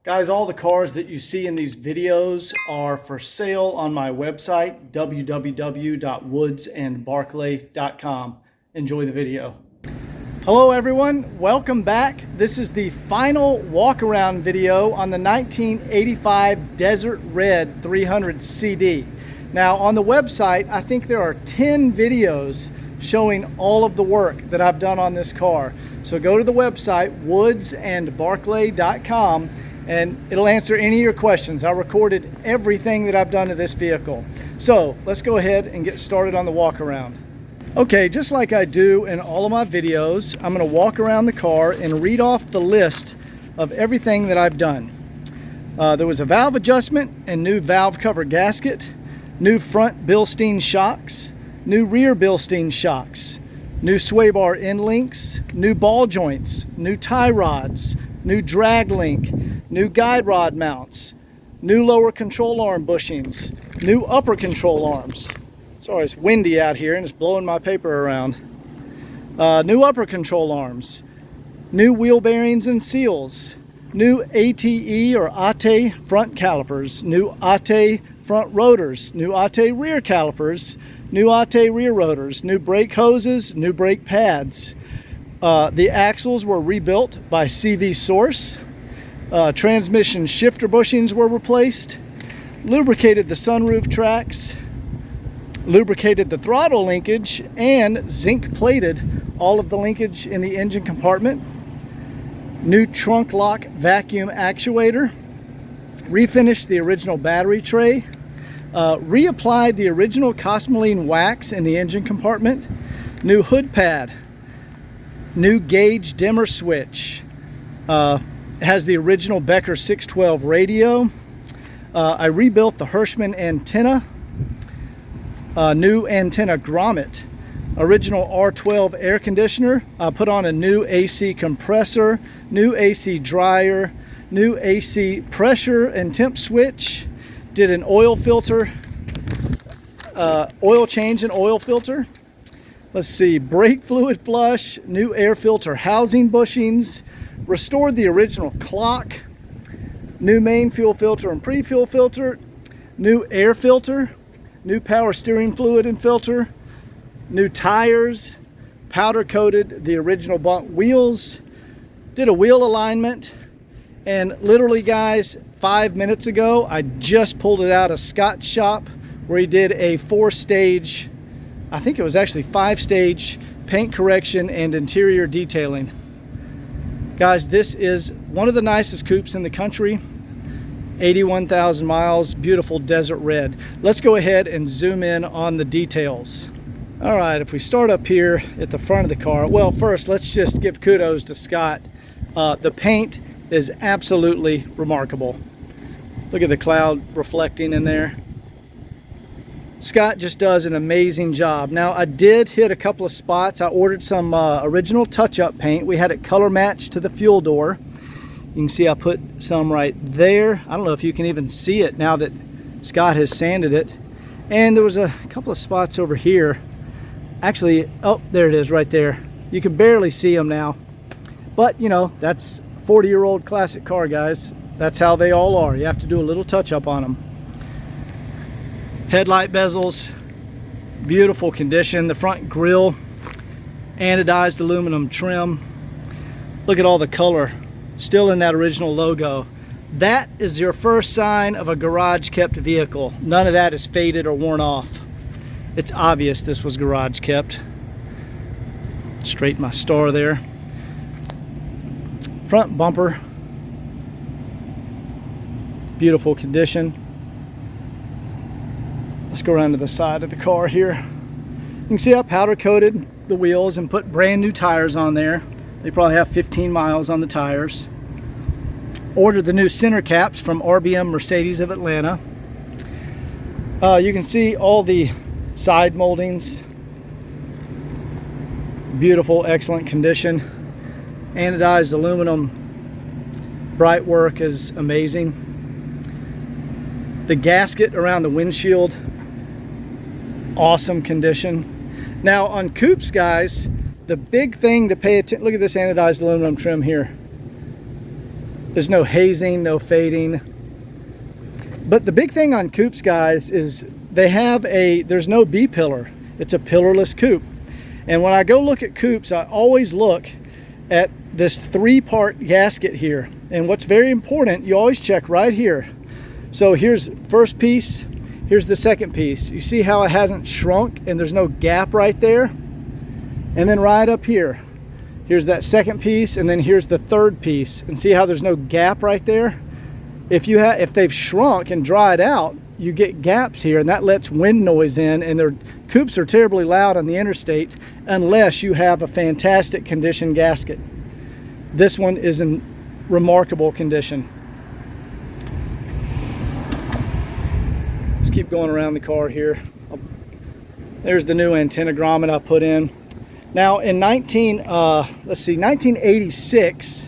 Guys, all the cars that you see in these videos are for sale on my website, www.woodsandbarclay.com. Enjoy the video. Hello everyone, welcome back. This is the final walk around video on the 1985 Desert Red 300 CD. Now on the website, I think there are 10 videos showing all of the work that I've done on this car. So go to the website, woodsandbarclay.com, and it'll answer any of your questions. I recorded everything that I've done to this vehicle. So let's go ahead and get started on the walk around. Okay, just like I do in all of my videos, I'm going to walk around the car and read off the list of everything that I've done. There was a valve adjustment and new valve cover gasket, new front Bilstein shocks, new rear Bilstein shocks, new sway bar end links, new ball joints, new tie rods, new drag link, new guide rod mounts, new lower control arm bushings, new upper control arms. Sorry, it's windy out here and it's blowing my paper around. New upper control arms, new wheel bearings and seals, new ATE or ATE front calipers, new ATE front rotors, new ATE rear calipers, new ATE rear rotors, new brake hoses, new brake pads. The axles were rebuilt by CV Source. Transmission shifter bushings were replaced. Lubricated the sunroof tracks. Lubricated the throttle linkage and zinc plated all of the linkage in the engine compartment. New trunk lock vacuum actuator. Refinished the original battery tray. Reapplied the original Cosmoline wax in the engine compartment. New hood pad. New gauge dimmer switch. Has the original Becker 612 radio. I rebuilt the Hirschman antenna. New antenna grommet. Original R12 air conditioner. I put on a new AC compressor, new AC dryer, new AC pressure and temp switch. Did an oil filter, oil change and oil filter. Let's see, brake fluid flush, new air filter housing bushings, restored the original clock, new main fuel filter and pre-fuel filter, new air filter, new power steering fluid and filter, new tires, powder coated the original bunk wheels, did a wheel alignment, and literally guys, 5 minutes ago, I just pulled it out of Scott's shop where he did a 4-stage, I think it was actually 5-stage paint correction and interior detailing. Guys, this is one of the nicest coupes in the country. 81,000 miles, beautiful desert red. Let's go ahead and zoom in on the details. All right, if we start up here at the front of the car, well, first let's just give kudos to Scott. The paint is absolutely remarkable. Look at the cloud reflecting in there. Scott just does an amazing job. Now I did hit a couple of spots. I ordered some original touch-up paint. We had it color matched to the fuel door. You can see I put some right there. I don't know if you can even see it now that Scott has sanded it. And there was a couple of spots over here. Actually, oh, there it is right there. You can barely see them now. But you know, that's a 40-year-old classic car, guys. That's how they all are. You have to do a little touch-up on them. Headlight bezels, beautiful condition. The front grille, anodized aluminum trim. Look at all the color, still in that original logo. That is your first sign of a garage kept vehicle. None of that is faded or worn off. It's obvious this was garage kept. Straighten my star there. Front bumper, beautiful condition. Let's go around to the side of the car here. You can see I powder coated the wheels and put brand new tires on there. They probably have 15 miles on the tires. Ordered the new center caps from RBM Mercedes of Atlanta. You can see all the side moldings. Beautiful, excellent condition. Anodized aluminum bright work is amazing. The gasket around the windshield, awesome condition. Now on coupes, guys, the big thing to pay attention, look at this anodized aluminum trim here. There's no hazing, no fading. But the big thing on coupes, guys, is they have there's no B-pillar. It's a pillarless coupe. And when I go look at coupes, I always look at this 3-part gasket here. And what's very important, you always check right here. So here's first piece, here's the second piece. You see how it hasn't shrunk and there's no gap right there? And then right up here, here's that second piece, and then here's the third piece. And see how there's no gap right there? If they've shrunk and dried out, you get gaps here, and that lets wind noise in, and their coupes are terribly loud on the interstate unless you have a fantastic condition gasket. This one is in remarkable condition. Let's keep going around the car here. There's the new antenna grommet I put in. Now in 1986,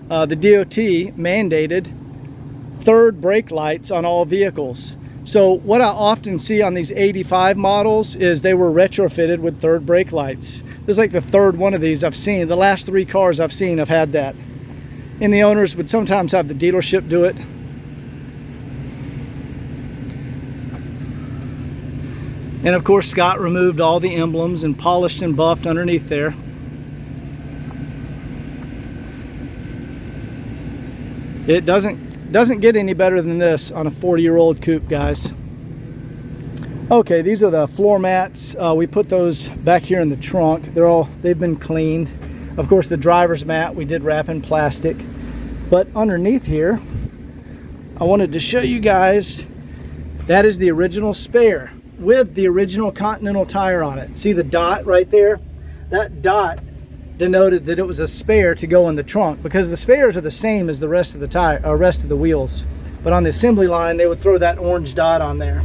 the DOT mandated third brake lights on all vehicles. So what I often see on these 85 models is they were retrofitted with third brake lights. This is like the third one of these I've seen. The last 3 cars I've seen have had that. And the owners would sometimes have the dealership do it. And of course Scott removed all the emblems and polished and buffed underneath there. It doesn't get any better than this on a 40-year-old coupe, guys. Okay, these are the floor mats. We put those back here in the trunk. They've been cleaned. Of course, the driver's mat we did wrap in plastic. But underneath here, I wanted to show you guys, that is the original spare with the original Continental tire on it. See the dot right there? That dot denoted that it was a spare to go in the trunk, because the spares are the same as the rest of the tire, rest of the wheels. But on the assembly line, they would throw that orange dot on there.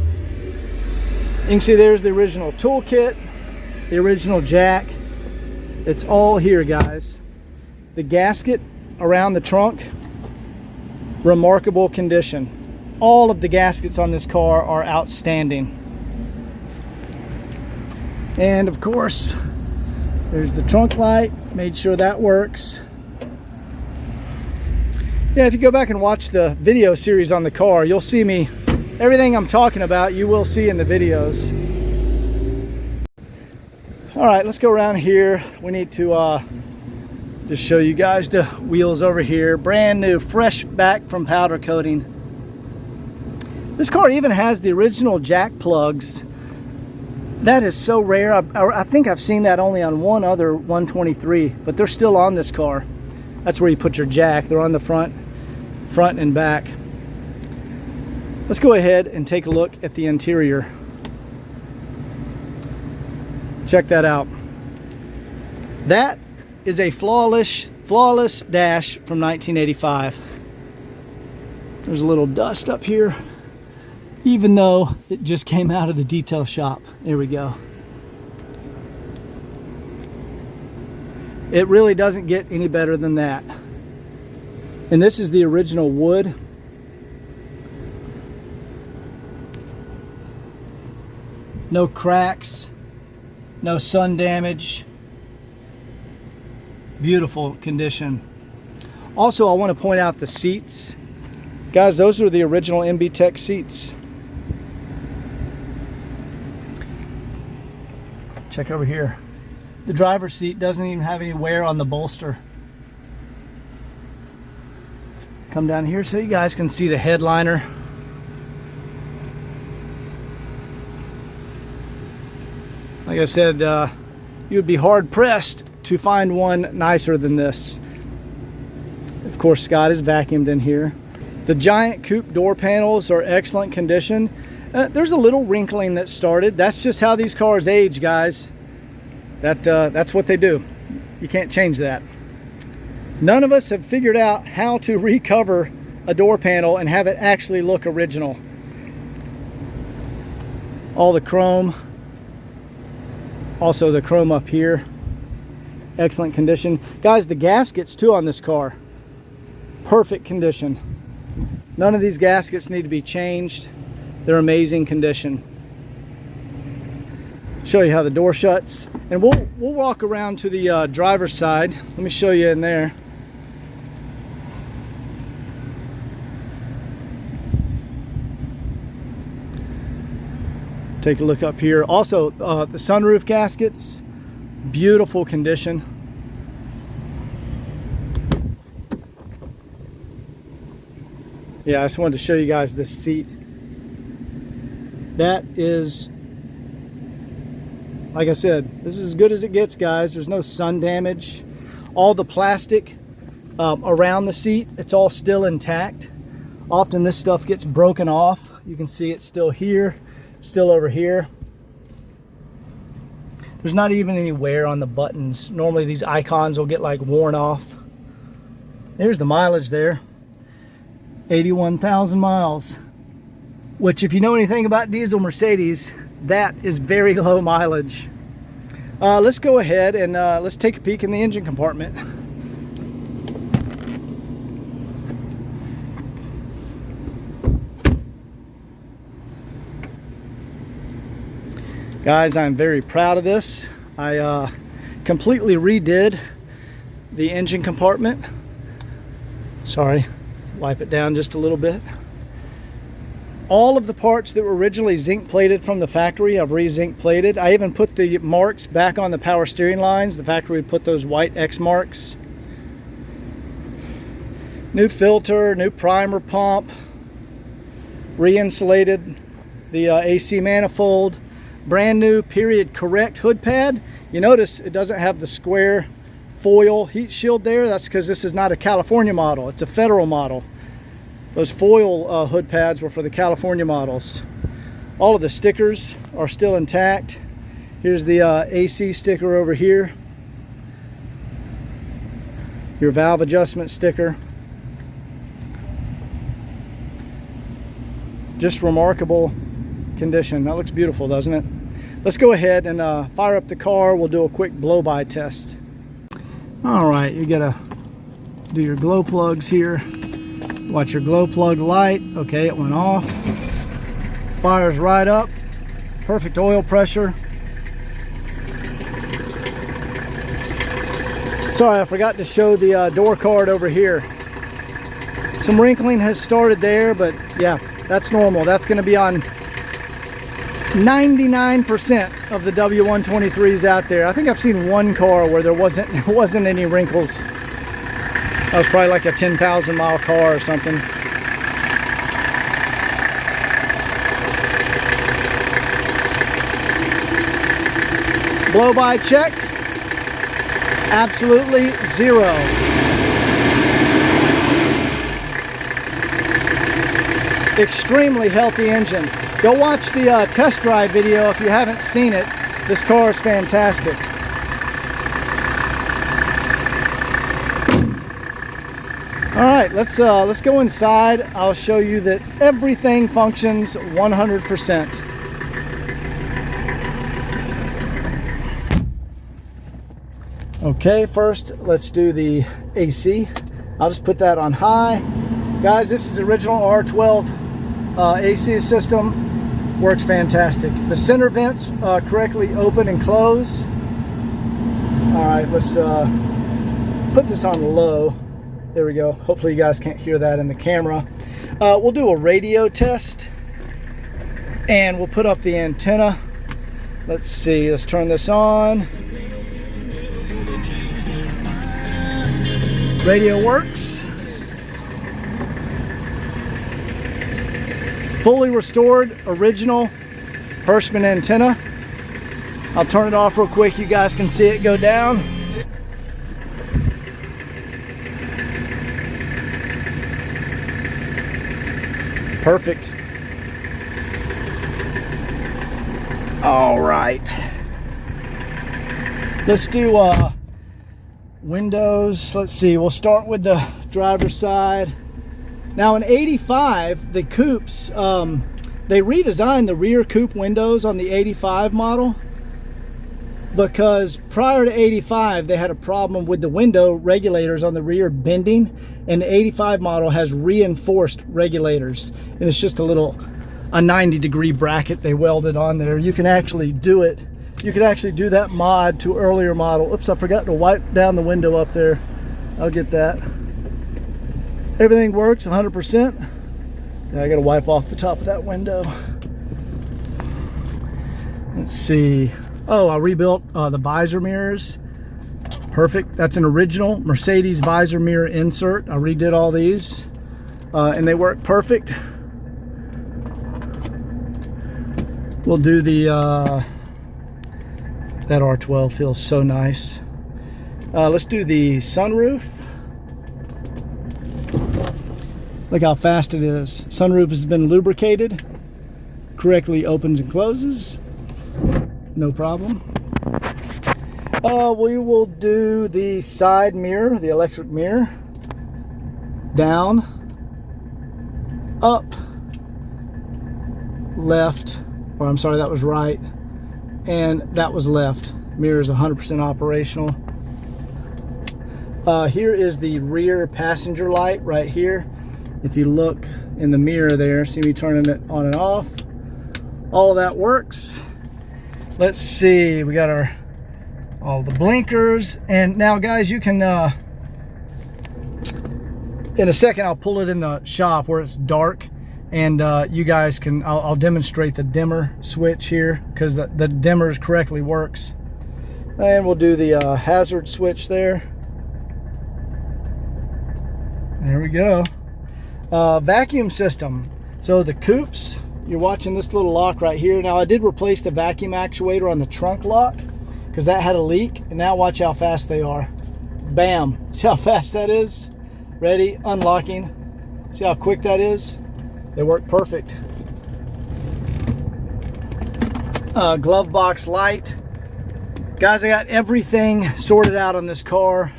You can see there's the original toolkit, the original jack. It's all here, guys. The gasket around the trunk, remarkable condition. All of the gaskets on this car are outstanding. And of course, there's the trunk light, made sure that works. Yeah, if you go back and watch the video series on the car, you'll see me, everything I'm talking about, you will see in the videos. All right, let's go around here. We need to just show you guys the wheels over here. Brand new, fresh back from powder coating. This car even has the original jack plugs. That is so rare. I think I've seen that only on one other 123, but they're still on this car. That's where you put your jack. They're on the front and back. Let's go ahead and take a look at the interior. Check that out. That is a flawless dash from 1985. There's a little dust up here, even though it just came out of the detail shop. There we go. It really doesn't get any better than that. And this is the original wood. No cracks, no sun damage. Beautiful condition. Also, I want to point out the seats. Guys, those are the original MB Tech seats. Check over here. The driver's seat doesn't even have any wear on the bolster. Come down here so you guys can see the headliner. Like I said, you would be hard pressed to find one nicer than this. Of course, Scott is vacuumed in here. The giant coupe door panels are excellent condition. There's a little wrinkling that started. That's just how these cars age, guys. That's what they do. You can't change that. None of us have figured out how to recover a door panel and have it actually look original. All the chrome. Also the chrome up here. Excellent condition. Guys, the gaskets too on this car. Perfect condition. None of these gaskets need to be changed. They're amazing condition. Show you how the door shuts, and we'll walk around to the driver's side. Let me show you in there. Take a look up here. Also, the sunroof gaskets, beautiful condition. Yeah, I just wanted to show you guys this seat. That is, like I said, this is as good as it gets, guys. There's no sun damage. All the plastic around the seat, it's all still intact. Often this stuff gets broken off. You can see it's still here, still over here. There's not even any wear on the buttons. Normally these icons will get like worn off. There's the mileage there. 81,000 miles. Which, if you know anything about diesel Mercedes, that is very low mileage. Let's go ahead and let's take a peek in the engine compartment. Guys, I'm very proud of this. I completely redid the engine compartment. Sorry, wipe it down just a little bit. All of the parts that were originally zinc plated from the factory, I've re-zinc plated. I even put the marks back on the power steering lines. The factory put those white X marks. New filter, new primer pump, re-insulated the AC manifold. Brand new period correct hood pad. You notice it doesn't have the square foil heat shield there. That's because this is not a California model, it's a federal model. Those foil hood pads were for the California models. All of the stickers are still intact. Here's the AC sticker over here. Your valve adjustment sticker. Just remarkable condition. That looks beautiful, doesn't it? Let's go ahead and fire up the car. We'll do a quick blow-by test. All right, you gotta do your glow plugs here. Watch your glow plug light. Okay, it went off. Fires right up. Perfect oil pressure. Sorry, I forgot to show the door card over here. Some wrinkling has started there, but yeah, that's normal. That's going to be on 99% of the W123s out there. I think I've seen one car where there wasn't any wrinkles. That was probably like a 10,000 mile car or something. Blow by check. Absolutely zero. Extremely healthy engine. Go watch the test drive video if you haven't seen it. This car is fantastic. All right, let's go inside. I'll show you that everything functions 100%. Okay, first let's do the AC. I'll just put that on high. Guys, this is original R12 AC system. Works fantastic. The center vents correctly open and close. All right, let's put this on low. There we go. Hopefully you guys can't hear that in the camera. We'll do a radio test and we'll put up the antenna. Let's see, let's turn this on. Radio works. Fully restored, original Hirschman antenna. I'll turn it off real quick. You guys can see it go down. Perfect. All right. Let's do windows. Let's see. We'll start with the driver's side. Now in 85, the coupes, they redesigned the rear coupe windows on the 85 model because prior to 85, they had a problem with the window regulators on the rear bending, and the 85 model has reinforced regulators, and it's just a 90-degree bracket they welded on there. You can actually do it. You can actually do that mod to earlier model. Oops, I forgot to wipe down the window up there. I'll get that. Everything works 100%. Yeah, I gotta wipe off the top of that window. Let's see. Oh, I rebuilt the visor mirrors. Perfect. That's an original Mercedes visor mirror insert. I redid all these and they work perfect. We'll do the that R12 feels so nice. Let's do the sunroof. Look how fast it is. Sunroof has been lubricated, correctly opens and closes, no problem. We will do the side mirror, the electric mirror. Down, up, left, or I'm sorry, that was right, and that was left. Mirror is 100% operational. Here is the rear passenger light right here. If you look in the mirror there, see me turning it on and off. All of that works. Let's see, we got all the blinkers. And now guys, you can, in a second, I'll pull it in the shop where it's dark, and you guys can, I'll demonstrate the dimmer switch here, because the dimmer correctly works. And we'll do the hazard switch there. There we go. Vacuum system. So the coupes, you're watching this little lock right here. Now I did replace the vacuum actuator on the trunk lock because that had a leak, and now watch how fast they are. Bam. See how fast that is? Ready, unlocking. See how quick that is? They work perfect. Glove box light. Guys, I got everything sorted out on this car.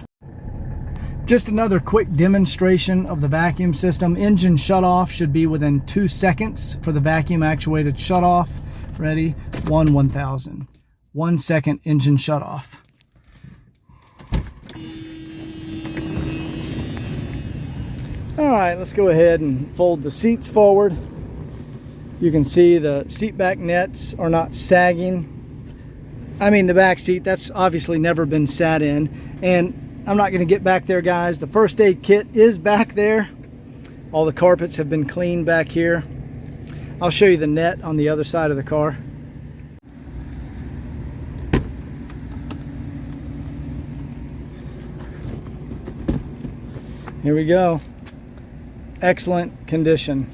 Just another quick demonstration of the vacuum system. Engine shut off should be within 2 seconds for the vacuum actuated shut off. Ready? 1/1000. 1 second engine shut off. All right, let's go ahead and fold the seats forward. You can see the seat back nets are not sagging. I mean, the back seat, that's obviously never been sat in. And I'm not going to get back there, guys. The first aid kit is back there. All the carpets have been cleaned back here. I'll show you the net on the other side of the car. Here we go. Excellent condition.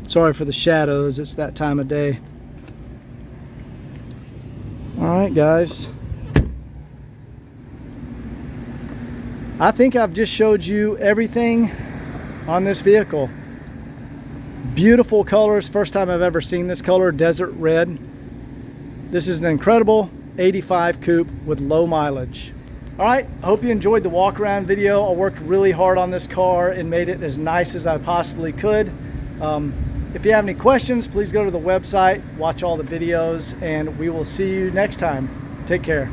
Sorry for the shadows, it's that time of day. All right, guys. I think I've just showed you everything on this vehicle. Beautiful colors. First time I've ever seen this color, desert red. This is an incredible 85 coupe with low mileage. All right, I hope you enjoyed the walk around video. I worked really hard on this car and made it as nice as I possibly could. If you have any questions, please go to the website, watch all the videos, and we will see you next time. Take care.